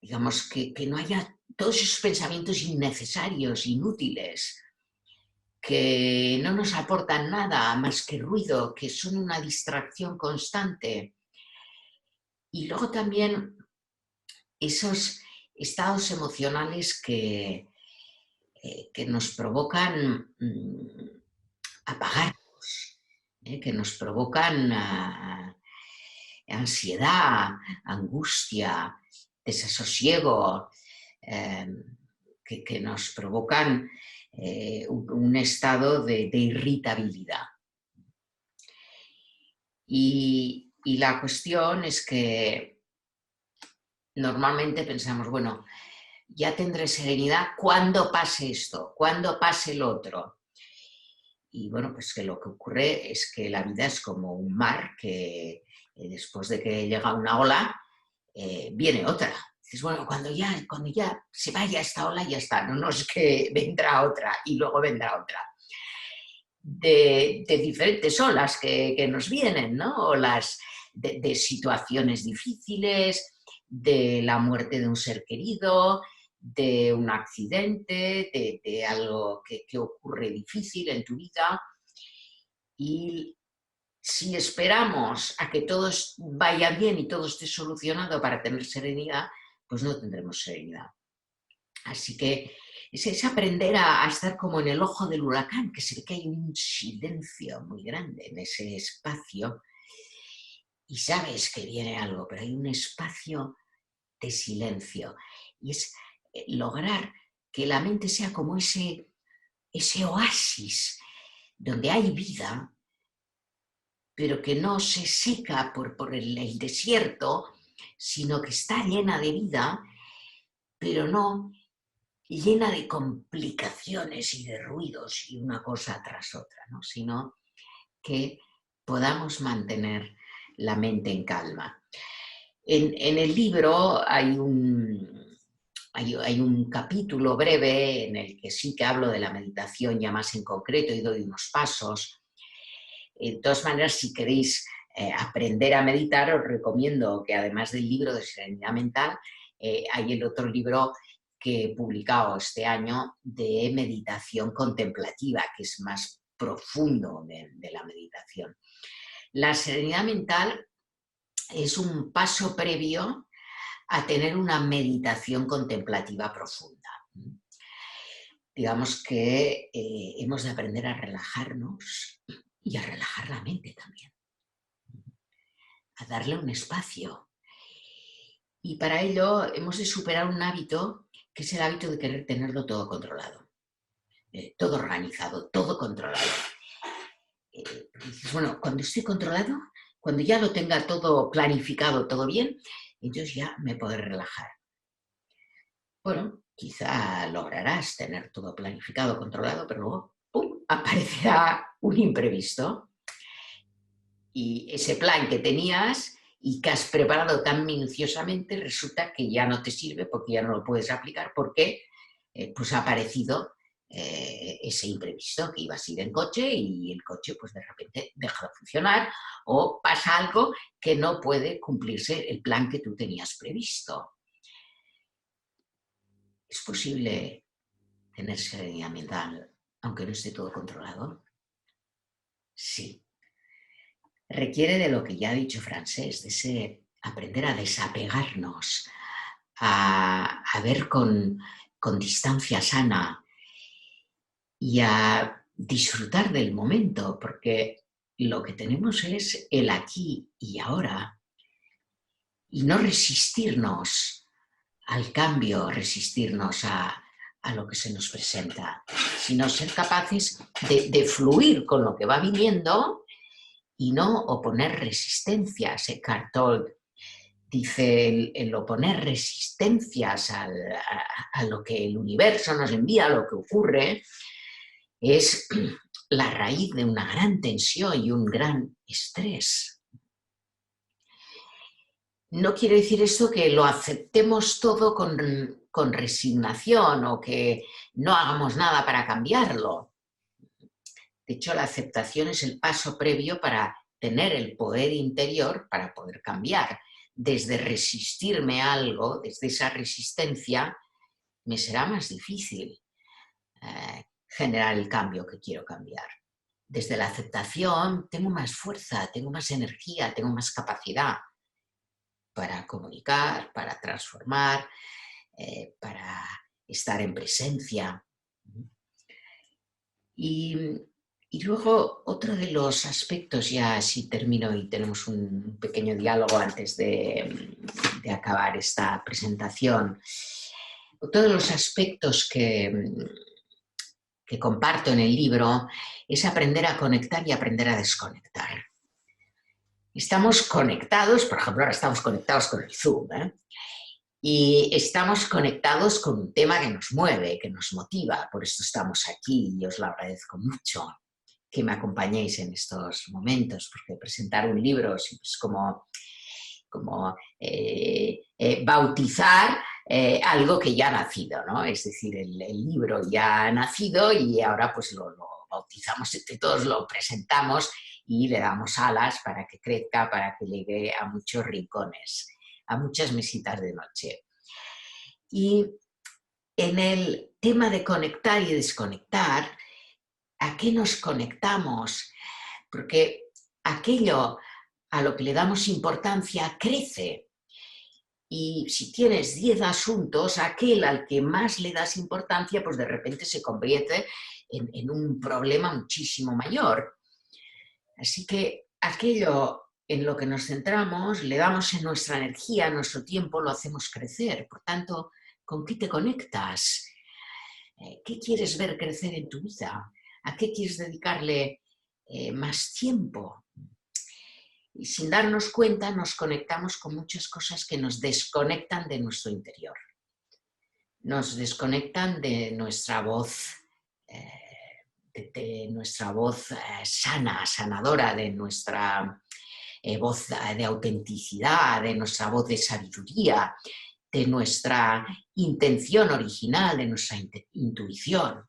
digamos, que no haya todos esos pensamientos innecesarios, inútiles, que no nos aportan nada más que ruido, que son una distracción constante. Y luego también esos estados emocionales que nos provocan apagarnos, que nos provocan ansiedad, angustia, desasosiego, que nos provocan un estado de irritabilidad. Y la cuestión es que normalmente pensamos, bueno, ya tendré serenidad cuando pase esto, cuando pase lo otro. Y bueno, pues que lo que ocurre es que la vida es como un mar que después de que llega una ola, viene otra. Dices, bueno, cuando ya se vaya esta ola, ya está. No es que vendrá otra y luego vendrá otra. De diferentes olas que nos vienen, ¿no? Olas de situaciones difíciles, de la muerte de un ser querido, de un accidente, de algo que ocurre difícil en tu vida. Y si esperamos a que todo vaya bien y todo esté solucionado para tener serenidad, pues no tendremos serenidad. Así que es aprender a estar como en el ojo del huracán, que se ve que hay un silencio muy grande en ese espacio y sabes que viene algo, pero hay un espacio de silencio. Y es lograr que la mente sea como ese oasis donde hay vida, pero que no se seca por el desierto, sino que está llena de vida, pero no llena de complicaciones y de ruidos y una cosa tras otra, ¿no? Sino que podamos mantener la mente en calma. En el libro hay un capítulo breve en el que sí que hablo de la meditación ya más en concreto y doy unos pasos. De todas maneras, si queréis aprender a meditar, os recomiendo que además del libro de Serenidad Mental, hay el otro libro que he publicado este año de meditación contemplativa, que es más profundo de la meditación. La serenidad mental es un paso previo a tener una meditación contemplativa profunda. digamos que hemos de aprender a relajarnos y a relajar la mente también, a darle un espacio. Y para ello hemos de superar un hábito que es el hábito de querer tenerlo todo controlado, todo organizado, todo controlado. Dices, bueno, cuando estoy controlado, cuando ya lo tenga todo planificado, todo bien, entonces ya me podré relajar. Bueno, quizá lograrás tener todo planificado, controlado, pero luego ¡pum!, aparecerá un imprevisto. Y ese plan que tenías y que has preparado tan minuciosamente resulta que ya no te sirve porque ya no lo puedes aplicar porque pues ha aparecido ese imprevisto, que ibas a ir en coche y el coche pues de repente deja de funcionar o pasa algo que no puede cumplirse el plan que tú tenías previsto. ¿Es posible tener serenidad mental aunque no esté todo controlado? Sí. Requiere de lo que ya ha dicho Francés, de ese aprender a desapegarnos, a ver con distancia sana y a disfrutar del momento, porque lo que tenemos es el aquí y ahora, y no resistirnos al cambio, resistirnos a lo que se nos presenta, sino ser capaces de fluir con lo que va viniendo y no oponer resistencias. Eckhart Tolle dice, el oponer resistencias a lo que el universo nos envía, a lo que ocurre, es la raíz de una gran tensión y un gran estrés. No quiere decir esto que lo aceptemos todo con resignación o que no hagamos nada para cambiarlo. De hecho, la aceptación es el paso previo para tener el poder interior para poder cambiar. Desde resistirme a algo, desde esa resistencia, me será más difícil generar el cambio que quiero cambiar. Desde la aceptación tengo más fuerza, tengo más energía, tengo más capacidad para comunicar, para transformar, para estar en presencia. Y luego otro de los aspectos, ya así termino y tenemos un pequeño diálogo antes de acabar esta presentación. Otro de los aspectos que comparto en el libro es aprender a conectar y aprender a desconectar. Estamos conectados, por ejemplo, ahora estamos conectados con el Zoom, y estamos conectados con un tema que nos mueve, que nos motiva, por eso estamos aquí y os lo agradezco mucho que me acompañéis en estos momentos, porque presentar un libro es como bautizar algo que ya ha nacido, ¿no? Es decir, el libro ya ha nacido y ahora pues lo bautizamos entre todos, lo presentamos y le damos alas para que crezca, para que llegue a muchos rincones, a muchas mesitas de noche. Y en el tema de conectar y desconectar, ¿a qué nos conectamos? Porque aquello a lo que le damos importancia crece. Y si tienes 10 asuntos, aquel al que más le das importancia, pues de repente se convierte en un problema muchísimo mayor. Así que aquello en lo que nos centramos, le damos en nuestra energía, nuestro tiempo, lo hacemos crecer. Por tanto, ¿con qué te conectas? ¿Qué quieres ver crecer en tu vida? ¿A qué quieres dedicarle más tiempo? Y sin darnos cuenta nos conectamos con muchas cosas que nos desconectan de nuestro interior. Nos desconectan de nuestra voz, de nuestra voz sana, sanadora, de nuestra voz de autenticidad, de nuestra voz de sabiduría, de nuestra intención original, de nuestra intuición.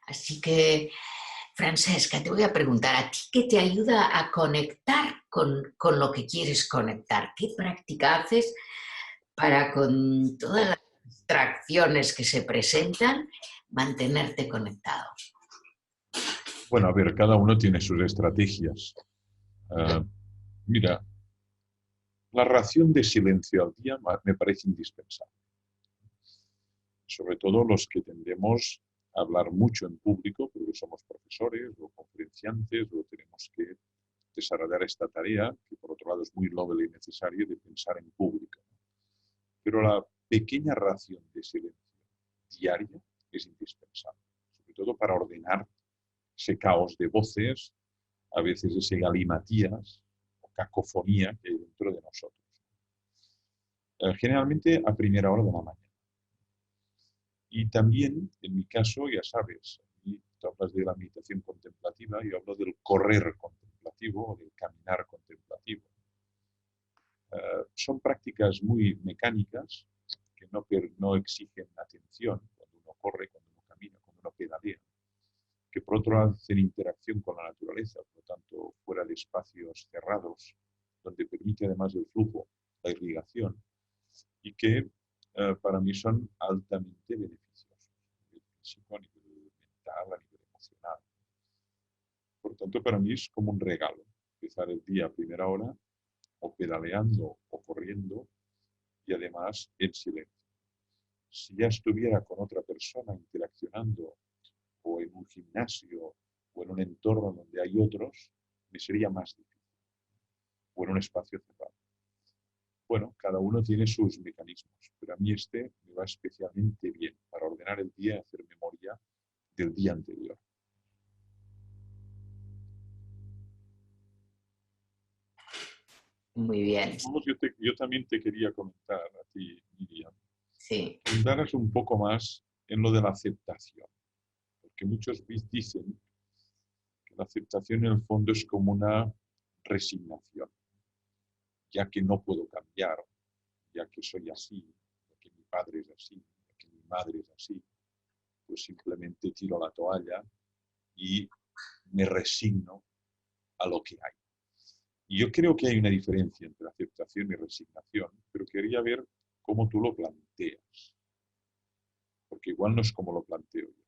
Así que, Francesca, te voy a preguntar a ti, ¿qué te ayuda a conectar con lo que quieres conectar? ¿Qué práctica haces para, con todas las distracciones que se presentan, mantenerte conectado? Bueno, a ver, cada uno tiene sus estrategias. Mira, la ración de silencio al día me parece indispensable. sobre todo los que tendemos a hablar mucho en público, porque somos profesores o conferenciantes, o tenemos que desarrollar esta tarea, que por otro lado es muy noble y necesaria, de pensar en público. Pero la pequeña ración de silencio diaria es indispensable, sobre todo para ordenar ese caos de voces, a veces ese galimatías o cacofonía que hay dentro de nosotros. Generalmente a primera hora de la mañana. Y también, en mi caso, ya sabes, tú hablas de la meditación contemplativa, yo hablo del correr contemplativo o del caminar contemplativo. Son prácticas muy mecánicas que no exigen atención cuando uno corre, cuando uno camina, cuando uno pedalea, que por otro lado hacen interacción con la naturaleza, por lo tanto fuera de espacios cerrados, donde permite además el flujo, la irrigación, y que para mí son altamente beneficiosos, a nivel físico, a nivel mental, a nivel emocional. Por lo tanto, para mí es como un regalo empezar el día a primera hora, o pedaleando o corriendo, y además en silencio. Si ya estuviera con otra persona interaccionando, o en un gimnasio, o en un entorno donde hay otros, me sería más difícil, o en un espacio cerrado. Bueno, cada uno tiene sus mecanismos, pero a mí este me va especialmente bien para ordenar el día y hacer memoria del día anterior. Muy bien. Yo también te quería comentar a ti, Miriam, Sí. que indagas un poco más en lo de la aceptación, porque muchos dicen que la aceptación en el fondo es como una resignación, ya que no puedo cambiar, ya que soy así, ya que mi padre es así, ya que mi madre es así, pues simplemente tiro la toalla y me resigno a lo que hay. Y yo creo que hay una diferencia entre aceptación y resignación, pero quería ver cómo tú lo planteas, porque igual no es como lo planteo yo.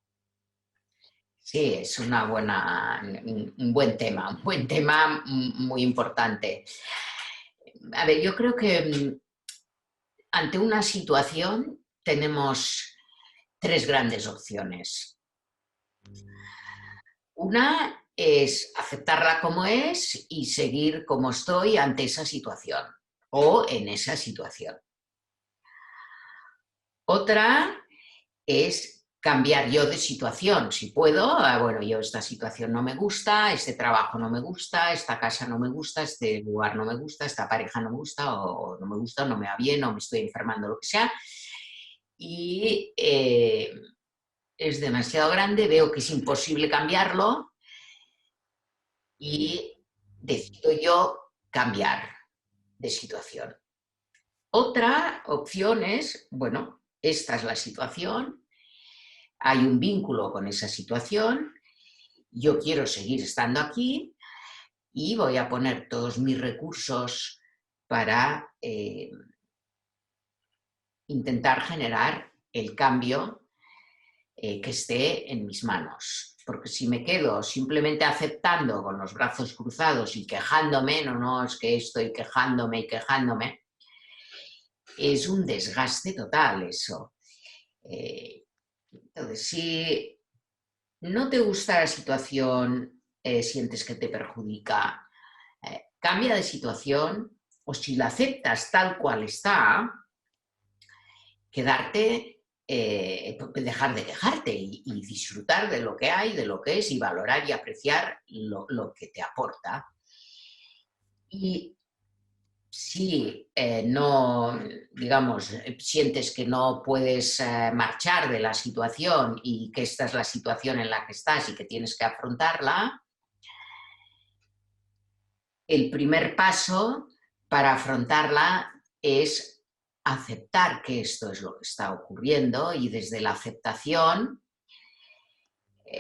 Sí, es un buen tema muy importante. A ver, yo creo que ante una situación tenemos tres grandes opciones. Una es aceptarla como es y seguir como estoy ante esa situación o en esa situación. Otra es cambiar yo de situación, si puedo. Bueno, yo esta situación no me gusta, este trabajo no me gusta, esta casa no me gusta, este lugar no me gusta, esta pareja no me gusta, o no me gusta, no me va bien, o me estoy enfermando, lo que sea. Y es demasiado grande, veo que es imposible cambiarlo y decido yo cambiar de situación. Otra opción es, bueno, esta es la situación, hay un vínculo con esa situación, yo quiero seguir estando aquí y voy a poner todos mis recursos para intentar generar el cambio que esté en mis manos. Porque si me quedo simplemente aceptando con los brazos cruzados y quejándome, no, es que estoy quejándome y quejándome, es un desgaste total eso. Entonces, si no te gusta la situación, sientes que te perjudica, cambia de situación, o si la aceptas tal cual está, quedarte, dejar de quejarte y disfrutar de lo que hay, de lo que es, y valorar y apreciar lo que te aporta. Y si no, digamos, sientes que no puedes marchar de la situación y que esta es la situación en la que estás y que tienes que afrontarla, el primer paso para afrontarla es aceptar que esto es lo que está ocurriendo, y desde la aceptación,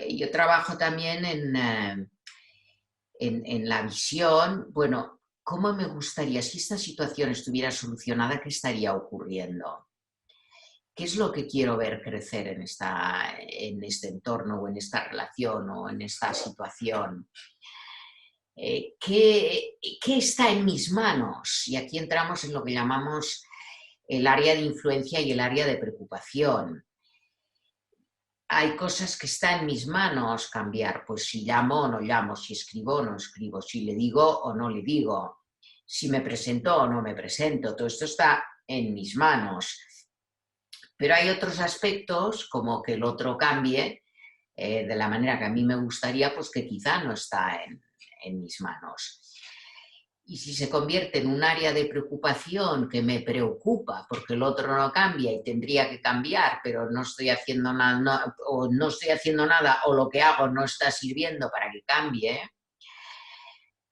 yo trabajo también en la visión. Bueno, ¿cómo me gustaría, si esta situación estuviera solucionada, qué estaría ocurriendo? ¿Qué es lo que quiero ver crecer en este entorno, o en esta relación, o en esta situación? ¿Qué está en mis manos? Y aquí entramos en lo que llamamos el área de influencia y el área de preocupación. hay cosas que está en mis manos cambiar, pues si llamo o no llamo, si escribo o no escribo, si le digo o no le digo, si me presento o no me presento, todo esto está en mis manos. Pero hay otros aspectos, como que el otro cambie de la manera que a mí me gustaría, pues que quizá no está en mis manos. Y si se convierte en un área de preocupación que me preocupa porque el otro no cambia y tendría que cambiar, pero no estoy haciendo nada, no estoy haciendo nada o lo que hago no está sirviendo para que cambie,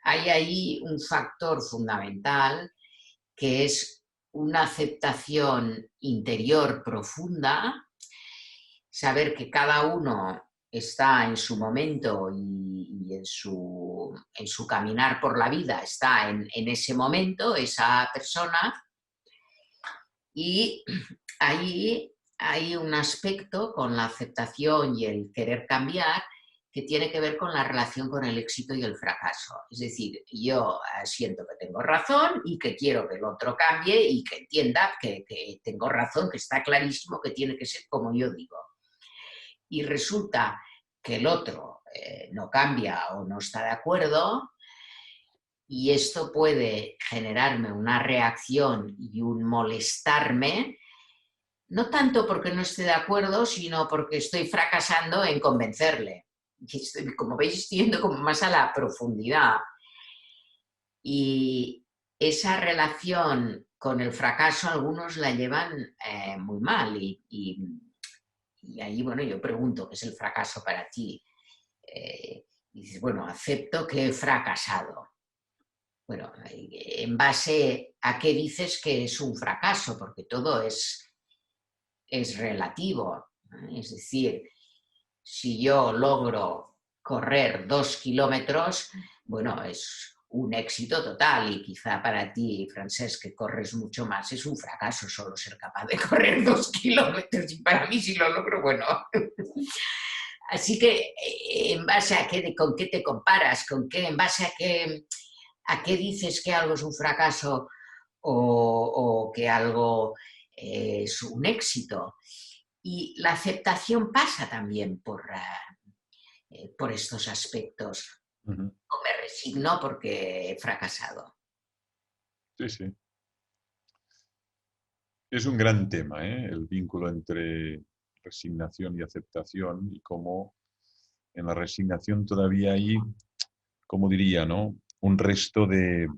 hay ahí un factor fundamental que es una aceptación interior profunda, saber que cada uno está en su momento y en su caminar por la vida, está en ese momento, esa persona, y ahí hay un aspecto con la aceptación y el querer cambiar que tiene que ver con la relación con el éxito y el fracaso. Es decir, yo siento que tengo razón y que quiero que el otro cambie y que entienda que tengo razón, que está clarísimo que tiene que ser como yo digo. Y resulta que el otro no cambia o no está de acuerdo, y esto puede generarme una reacción y un molestarme, no tanto porque no esté de acuerdo, sino porque estoy fracasando en convencerle. Y como veis, estoy yendo como más a la profundidad. Y esa relación con el fracaso algunos la llevan muy mal. Y ahí, bueno, yo pregunto, ¿qué es el fracaso para ti? Y dices, bueno, acepto que he fracasado. Bueno, ¿en base a qué dices que es un fracaso? Porque todo es relativo. Es decir, si yo logro correr 2 kilómetros, bueno, es un éxito total, y quizá para ti, Francesc, que corres mucho más, es un fracaso solo ser capaz de correr 2 kilómetros, y para mí si lo logro, bueno. Así que, ¿en base a qué, con qué te comparas? ¿Con qué, en base a qué dices que algo es un fracaso o que algo es un éxito? Y la aceptación pasa también por estos aspectos. Uh-huh. No me resigno porque he fracasado. Sí, sí. Es un gran tema, ¿eh? El vínculo entre resignación y aceptación, y cómo en la resignación todavía hay, como diría, ¿no? Un resto de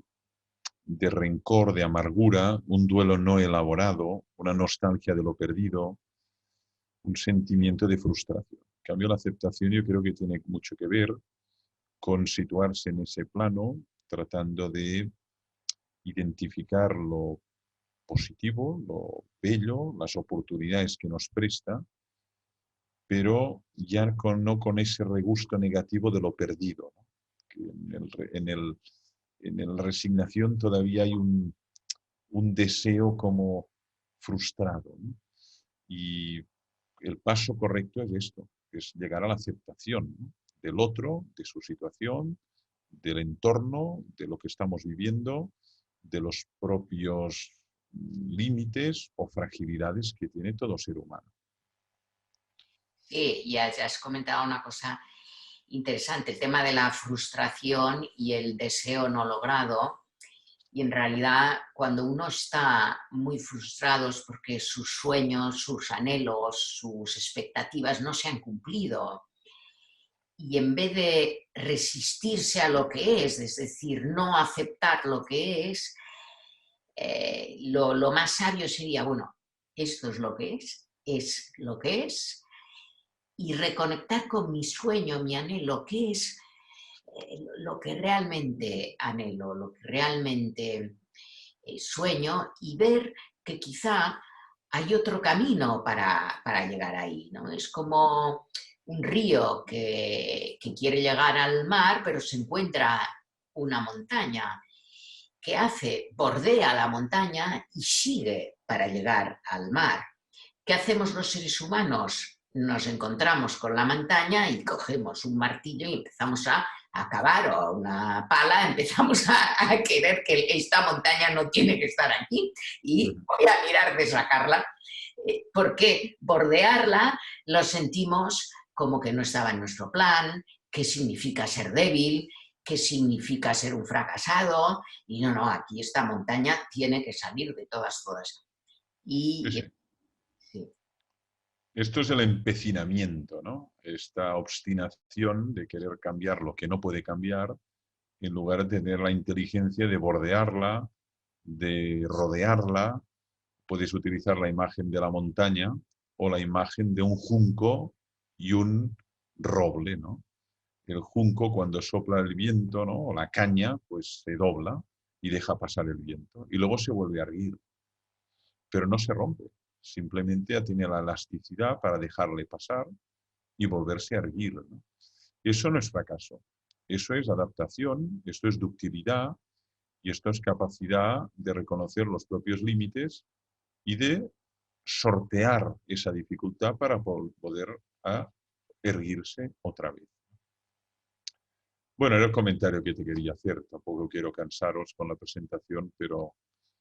rencor, de amargura, un duelo no elaborado, una nostalgia de lo perdido, un sentimiento de frustración. En cambio, la aceptación yo creo que tiene mucho que ver con situarse en ese plano, tratando de identificar lo positivo, lo bello, las oportunidades que nos presta, pero ya no con ese regusto negativo de lo perdido, ¿no? Que en la resignación todavía hay un deseo como frustrado, ¿no? Y el paso correcto es esto, es llegar a la aceptación, ¿no? Del otro, de su situación, del entorno, de lo que estamos viviendo, de los propios límites o fragilidades que tiene todo ser humano. Sí, ya has comentado una cosa interesante, el tema de la frustración y el deseo no logrado. Y en realidad, cuando uno está muy frustrado es porque sus sueños, sus anhelos, sus expectativas no se han cumplido. Y en vez de resistirse a lo que es decir, no aceptar lo que es, lo más sabio sería, bueno, esto es lo que es, y reconectar con mi sueño, mi anhelo, que es lo que realmente anhelo, lo que realmente sueño, y ver que quizá hay otro camino para llegar ahí, ¿no? Es como un río que quiere llegar al mar, pero se encuentra una montaña. ¿Qué hace? Bordea la montaña y sigue para llegar al mar. ¿Qué hacemos los seres humanos? Nos encontramos con la montaña y cogemos un martillo y empezamos a cavar, o una pala, empezamos a querer que esta montaña no tiene que estar aquí y voy a mirar de sacarla. porque bordearla lo sentimos como que no estaba en nuestro plan, qué significa ser débil, qué significa ser un fracasado, y no, aquí esta montaña tiene que salir de todas. Sí, Y sí. sí, Esto es el empecinamiento, ¿no? Esta obstinación de querer cambiar lo que no puede cambiar, en lugar de tener la inteligencia de bordearla, de rodearla. Puedes utilizar la imagen de la montaña o la imagen de un junco y un roble, ¿no? El junco, cuando sopla el viento, ¿no? O la caña, pues se dobla y deja pasar el viento. Y luego se vuelve a erguir, pero no se rompe. Simplemente tiene la elasticidad para dejarle pasar y volverse a erguir, ¿no? Eso no es fracaso. Eso es adaptación, esto es ductilidad y esto es capacidad de reconocer los propios límites y de sortear esa dificultad para poder erguirse otra vez. Bueno, era el comentario que te quería hacer. Tampoco quiero cansaros con la presentación, pero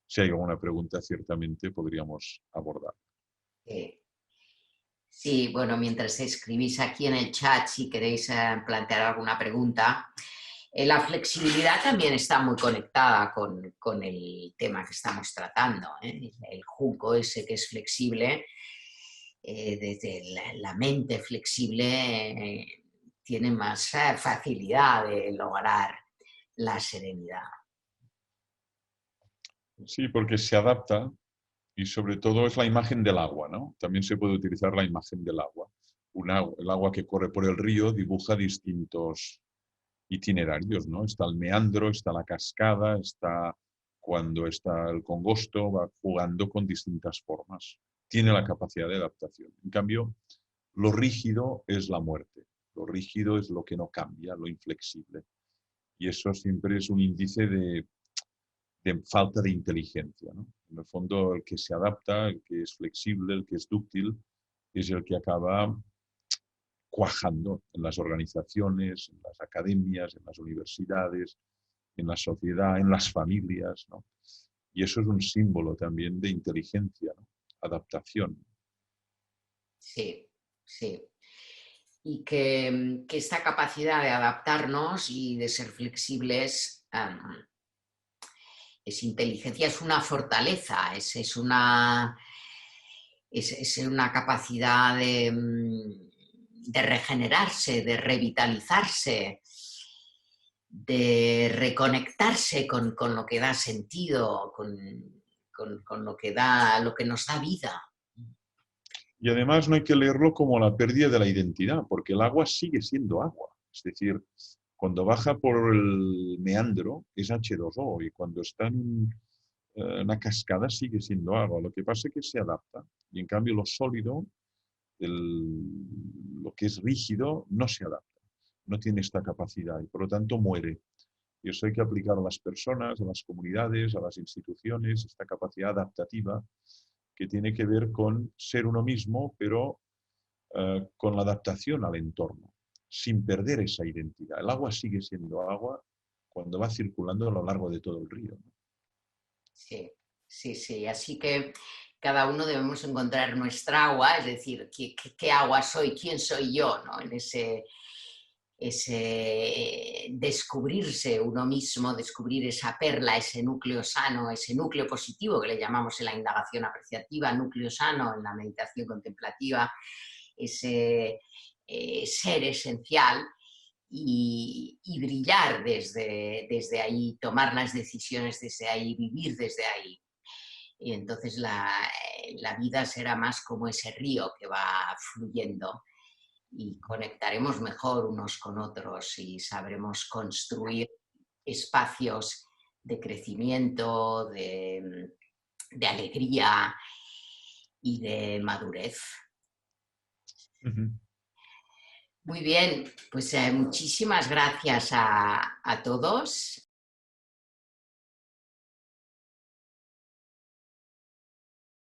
si hay alguna pregunta, ciertamente podríamos abordar. sí, bueno, mientras escribís aquí en el chat, si queréis plantear alguna pregunta, la flexibilidad también está muy conectada con el tema que estamos tratando, ¿eh? El junco ese que es flexible, desde la mente flexible tiene más facilidad de lograr la serenidad. Sí, porque se adapta y sobre todo es la imagen del agua, ¿no? También se puede utilizar la imagen del agua. El agua que corre por el río dibuja distintos itinerarios, ¿no? Está el meandro, está la cascada, está cuando está el congosto, va jugando con distintas formas. Tiene la capacidad de adaptación. En cambio, lo rígido es la muerte. Lo rígido es lo que no cambia, lo inflexible. Y eso siempre es un índice de falta de inteligencia, ¿no? En el fondo, el que se adapta, el que es flexible, el que es dúctil, es el que acaba cuajando en las organizaciones, en las academias, en las universidades, en la sociedad, en las familias, ¿no? Y eso es un símbolo también de inteligencia, ¿no? Adaptación. Sí, sí. Y que esta capacidad de adaptarnos y de ser flexibles es inteligencia, es una fortaleza, es una capacidad de regenerarse, de revitalizarse, de reconectarse con lo que da sentido, con lo que nos da vida. Y además no hay que leerlo como la pérdida de la identidad, porque el agua sigue siendo agua. Es decir, cuando baja por el meandro es H2O y cuando está en una cascada sigue siendo agua. Lo que pasa es que se adapta. Y en cambio lo sólido, lo que es rígido, no se adapta. No tiene esta capacidad y por lo tanto muere. Y eso hay que aplicar a las personas, a las comunidades, a las instituciones, esta capacidad adaptativa que tiene que ver con ser uno mismo, pero con la adaptación al entorno, sin perder esa identidad. El agua sigue siendo agua cuando va circulando a lo largo de todo el río, ¿no? Sí, sí, sí. Así que cada uno debemos encontrar nuestra agua, es decir, qué agua soy, quién soy yo, ¿no? En ese descubrirse uno mismo, descubrir esa perla, ese núcleo sano, ese núcleo positivo que le llamamos en la indagación apreciativa, núcleo sano en la meditación contemplativa, ese ser esencial y brillar desde ahí, tomar las decisiones desde ahí, vivir desde ahí. Y entonces la vida será más como ese río que va fluyendo y conectaremos mejor unos con otros y sabremos construir espacios de crecimiento, de alegría y de madurez. Uh-huh. Muy bien, pues muchísimas gracias a todos.